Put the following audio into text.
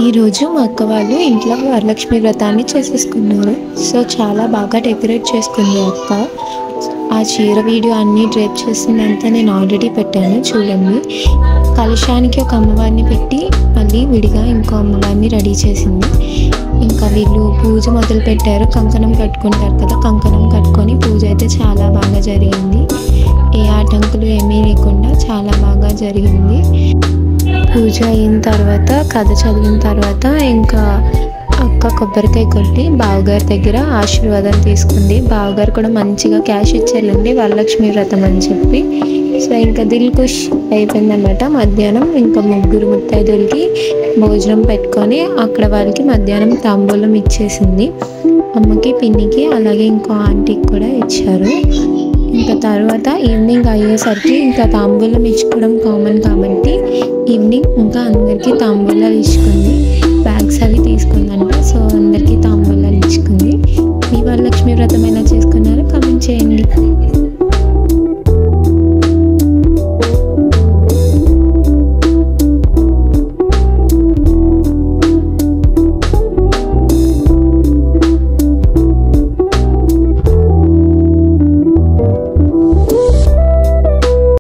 ఈరోజు మా అక్క వాళ్ళు ఇంట్లో వరలక్ష్మి వ్రతాన్ని చేసేసుకున్నారు. సో చాలా బాగా డెకరేట్ చేసుకుంది అక్క. ఆ చీర వీడియో అన్నీ డ్రేప్ చేసిందంతా నేను ఆల్రెడీ పెట్టాను, చూడండి. కలశానికి ఒక అమ్మవారిని పెట్టి మళ్ళీ విడిగా ఇంకో అమ్మవారిని రెడీ చేసింది. ఇంకా వీళ్ళు పూజ మొదలు పెట్టారు. కంకణం కట్టుకుంటారు కదా, కంకణం కట్టుకొని పూజ అయితే చాలా బాగా జరిగింది. ఏ ఆటంకులు ఏమీ లేకుండా చాలా బాగా జరిగింది. పూజ అయిన తర్వాత కథ చదివిన తర్వాత ఇంకా అక్క కొబ్బరికాయ కొట్టి బావగారి దగ్గర ఆశీర్వాదం తీసుకుంది. బావగారు కూడా మంచిగా క్యాష్ ఇచ్చారండి వరలక్ష్మి వ్రతం అని చెప్పి. సో ఇంకా దిల్ ఖుష్ అయిపోయిందన్నమాట. మధ్యాహ్నం ఇంకా ముగ్గురు ముత్తైదులకి భోజనం పెట్టుకొని అక్కడ వాళ్ళకి మధ్యాహ్నం తాంబూలం ఇచ్చేసింది. అమ్మకి, పిన్నికి, అలాగే ఇంకో ఆంటీకి కూడా ఇచ్చారు. ఇంకా తర్వాత ఈవినింగ్ అయ్యేసరికి ఇంకా తాంబూలం ఇచ్చుకోవడం కామన్ కాబట్టి ఈవినింగ్ ఇంకా అందరికీ తాంబూలాలు ఇచ్చుకుంది. బ్యాగ్స్ అవి తీసుకుందంట. సో అందరికీ తాంబూలం